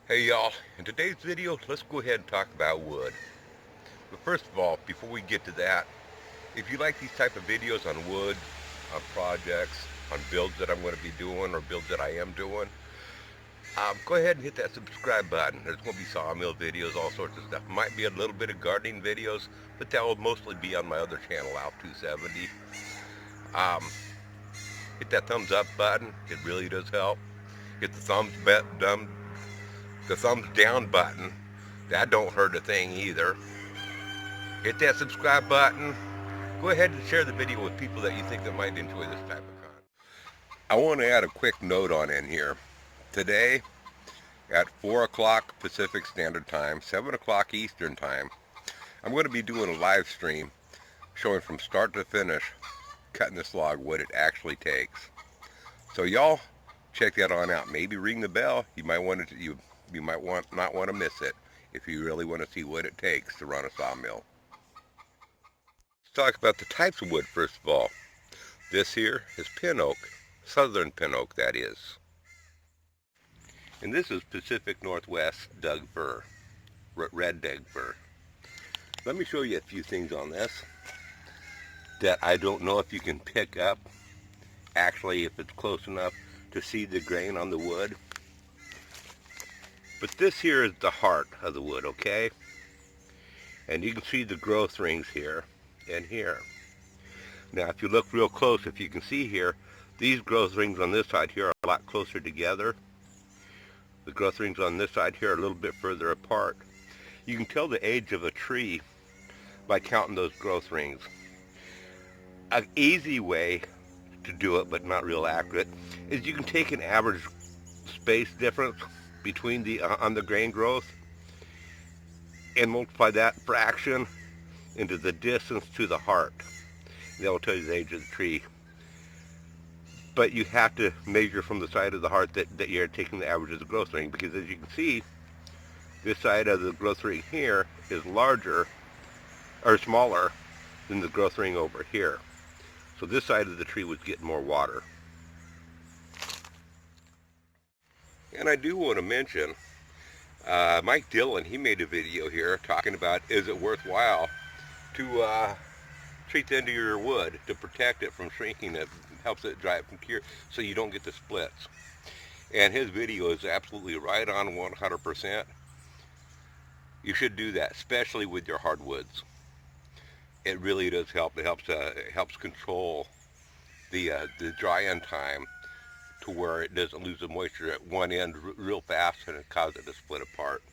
Hey y'all, in today's video, let's go ahead and talk about wood. But first of all, before we get to that, if you like these type of videos on wood, on projects, on builds that I'm going to be doing or builds that I am doing, go ahead and hit that subscribe button. There's going to be sawmill videos, all sorts of stuff. Might be a little bit of gardening videos, but that will mostly be on my other channel, Out 270. Um, Hit that thumbs up button. It really does help. Hit the thumbs down button. That don't hurt a thing either. Hit that subscribe button. Go ahead and share the video with people that you think that might enjoy this type of content. I want to add a quick note on in here. Today at 4 o'clock Pacific Standard Time, 7 o'clock Eastern Time, I'm going to be doing a live stream showing from start to finish cutting this log what it actually takes. So y'all check that on out. Maybe ring the bell. You might want to not want to miss it if you really want to see what it takes to run a sawmill. Let's talk about the types of wood first of all. This here is pin oak, southern pin oak that is. And this is Pacific Northwest Doug fir, red Doug fir. Let me show you a few things on this that I don't know if you can pick up, actually if it's close enough to see the grain on the wood. But this here is the heart of the wood, okay? And you can see the growth rings here and here. Now if you look real close, if you can see here, these growth rings on this side here are a lot closer together. The growth rings on this side here are a little bit further apart. You can tell the age of a tree by counting those growth rings. An easy way to do it, but not real accurate, is you can take an average space difference between the on the grain growth and multiply that fraction into the distance to the heart. That will tell you the age of the tree. But you have to measure from the side of the heart that you're taking the average of the growth ring, because as you can see, this side of the growth ring here is larger or smaller than the growth ring over here. So this side of the tree was getting more water. And I do want to mention, Mike Dillon, he made a video here talking about, is it worthwhile to treat the end of your wood to protect it from shrinking. It helps it dry it from cure so you don't get the splits. And his video is absolutely right on 100%. You should do that, especially with your hardwoods. It really does help. It helps control the dry-in time to where it doesn't lose the moisture at one end real fast and it causes it to split apart.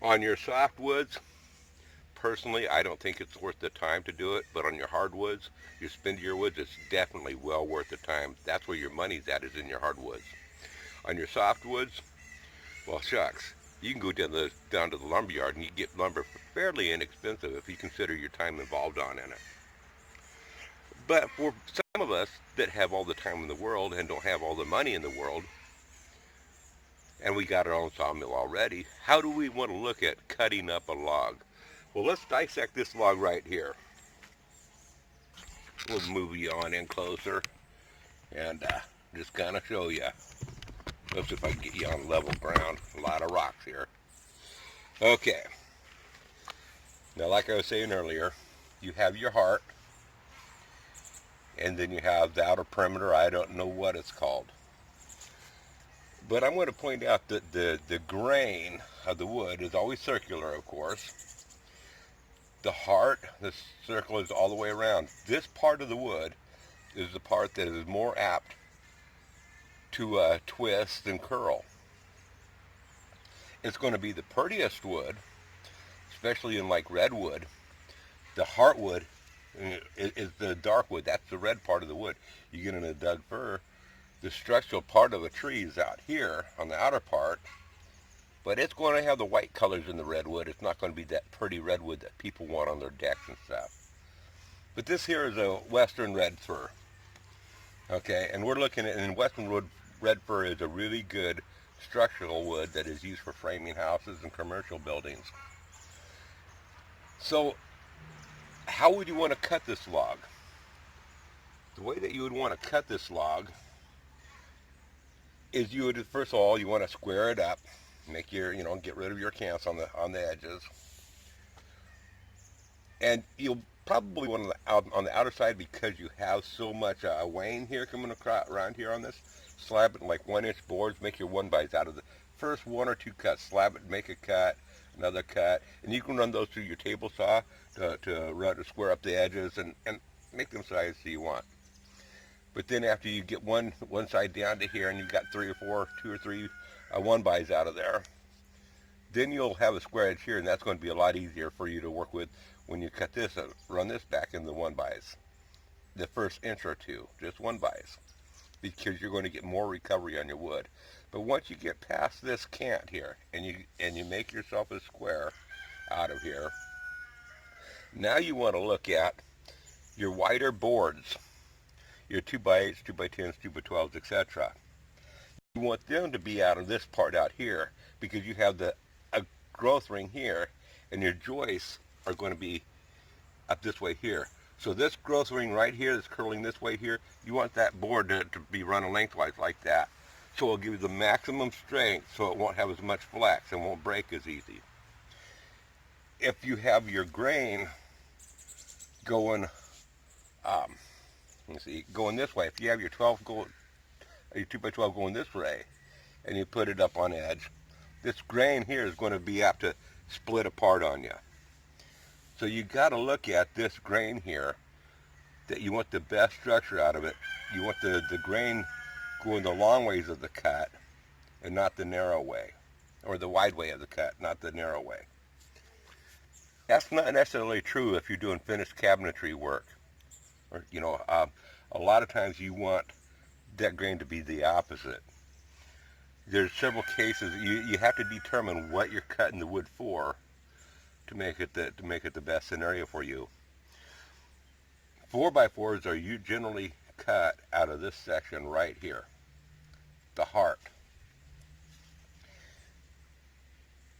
On your softwoods, personally, I don't think it's worth the time to do it, but on your hardwoods, your spindlier woods, it's definitely well worth the time. That's where your money's at, is in your hardwoods. On your softwoods, well, shucks, you can go down to the lumber yard and you get lumber for fairly inexpensive if you consider your time involved in it. But for some of us that have all the time in the world and don't have all the money in the world, and we got our own sawmill already, how do we want to look at cutting up a log? Well, let's dissect this log right here. We'll move you on in closer and just kind of show you. Let's see if I can get you on level ground. A lot of rocks here. Okay. Now, like I was saying earlier, you have your heart, and then you have the outer perimeter. I don't know what it's called. But I'm going to point out that the grain of the wood is always circular, of course. The heart, the circle is all the way around. This part of the wood is the part that is more apt to twist and curl. It's going to be the prettiest wood, especially in like redwood. The heartwood is the dark wood. That's the red part of the wood. You get in a Doug fir, the structural part of a tree is out here on the outer part, but it's going to have the white colors in the redwood. It's not going to be that pretty redwood that people want on their decks and stuff. But this here is a western red fir. Okay, and we're looking at, and western red fir is a really good structural wood that is used for framing houses and commercial buildings. So, how would you want to cut this log? The way that you would want to cut this log is you would, first of all, you want to square it up Make your, get rid of your cants on the edges. And you'll probably want on the outer side, because you have so much wane here coming across around here on this, slab it in like 1-inch boards. Make your 1-bys out of the first 1 or 2 cuts. Slab it, make a cut, another cut, and you can run those through your table saw to square up the edges and make them size you want. But then after you get one side down to here and you've got 2 or 3 1-bys out of there, then you'll have a square edge here, and that's going to be a lot easier for you to work with when you cut this and run this back in the 1-bys. The first inch or two, just 1-bys, because you're going to get more recovery on your wood. But once you get past this cant here and you make yourself a square out of here, now you want to look at your wider boards, your 2x8s, 2x10s, 2x12s, etc. You want them to be out of this part out here, because you have a growth ring here, and your joists are going to be up this way here. So this growth ring right here that's curling this way here, you want that board to be running lengthwise like that. So it'll give you the maximum strength, so it won't have as much flex and won't break as easy. If you have your grain going, going this way, if you have your 2x12 going this way, and you put it up on edge, this grain here is going to be apt to split apart on you. So you got to look at this grain here, that you want the best structure out of it. You want the grain going the long ways of the cut and not the narrow way, or the wide way of the cut, not the narrow way. That's not necessarily true if you're doing finished cabinetry work. Or, a lot of times you want that grain to be the opposite. There's several cases you have to determine what you're cutting the wood for to make it the best scenario for you. 4x4s are generally cut out of this section right here, the heart,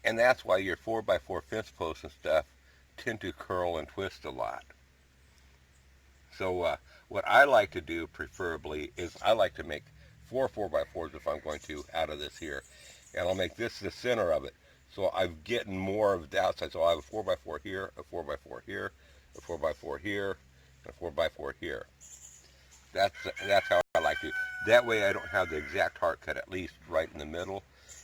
and that's why your 4x4 fence posts and stuff tend to curl and twist a lot. So what I like to do preferably is I like to make 4 4x4s if I'm going to out of this here, and I'll make this the center of it, so I'm getting more of the outside. So I have a 4x4 here, a 4x4 here, a 4x4 here, and a 4x4 here. That's how I like to. That way I don't have the exact heart cut, at least right in the middle,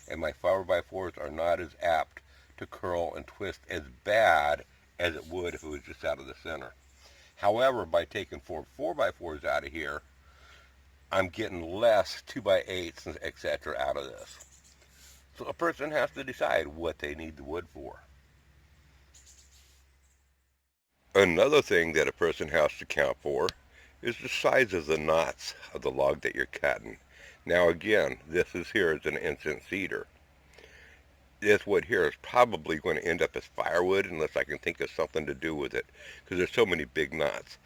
and my 4x4s are not as apt to curl and twist as bad as it would if it was just out of the center. However, by taking 4 4x4s out of here, I'm getting less 2x8s, etc. out of this. So a person has to decide what they need the wood for. Another thing that a person has to count for is the size of the knots of the log that you're cutting. Now again, this is here as an incense cedar. This wood here is probably going to end up as firewood unless I can think of something to do with it, because there's so many big knots.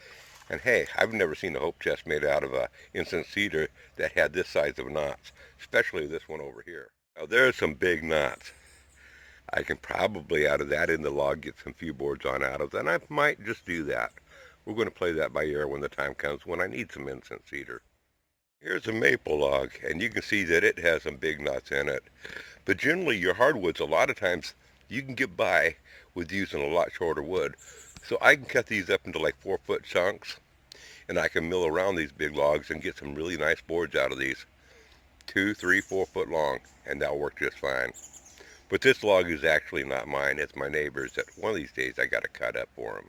And hey, I've never seen a hope chest made out of a incense cedar that had this size of knots, especially this one over here. Now there's some big knots. I can probably out of that in the log get some few boards on out of that, and I might just do that. We're going to play that by ear when the time comes when I need some incense cedar. Here's a maple log, and you can see that it has some big knots in it. But generally your hardwoods, a lot of times you can get by with using a lot shorter wood. So I can cut these up into like 4-foot chunks, and I can mill around these big logs and get some really nice boards out of these. 2, 3, 4 foot long, and that'll work just fine. But this log is actually not mine, it's my neighbor's that one of these days I got to cut up for him.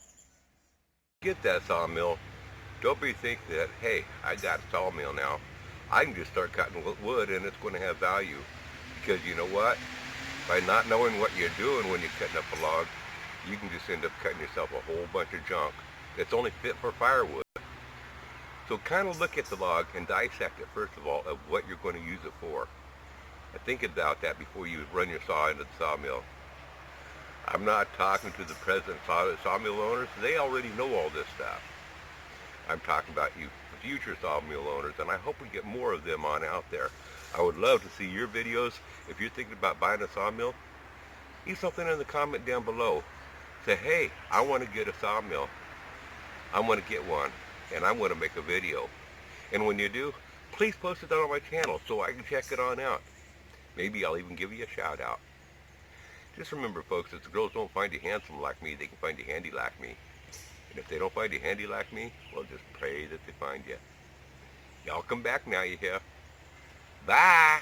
Get that sawmill. Don't be thinking that, hey, I got a sawmill now, I can just start cutting wood and it's going to have value. Because you know what? By not knowing what you're doing when you're cutting up a log, you can just end up cutting yourself a whole bunch of junk that's only fit for firewood. So kind of look at the log and dissect it first of all of what you're going to use it for. And think about that before you run your saw into the sawmill. I'm not talking to the present sawmill owners. They already know all this stuff. I'm talking about you future sawmill owners, and I hope we get more of them on out there. I would love to see your videos. If you're thinking about buying a sawmill, leave something in the comment down below. Say, hey, I want to get a sawmill. I want to get one, and I want to make a video. And when you do, please post it on my channel so I can check it on out. Maybe I'll even give you a shout out. Just remember, folks, if the girls don't find you handsome like me, they can find you handy like me. And if they don't find you handy like me, well, just pray that they find you. Y'all come back now, you hear? Bye!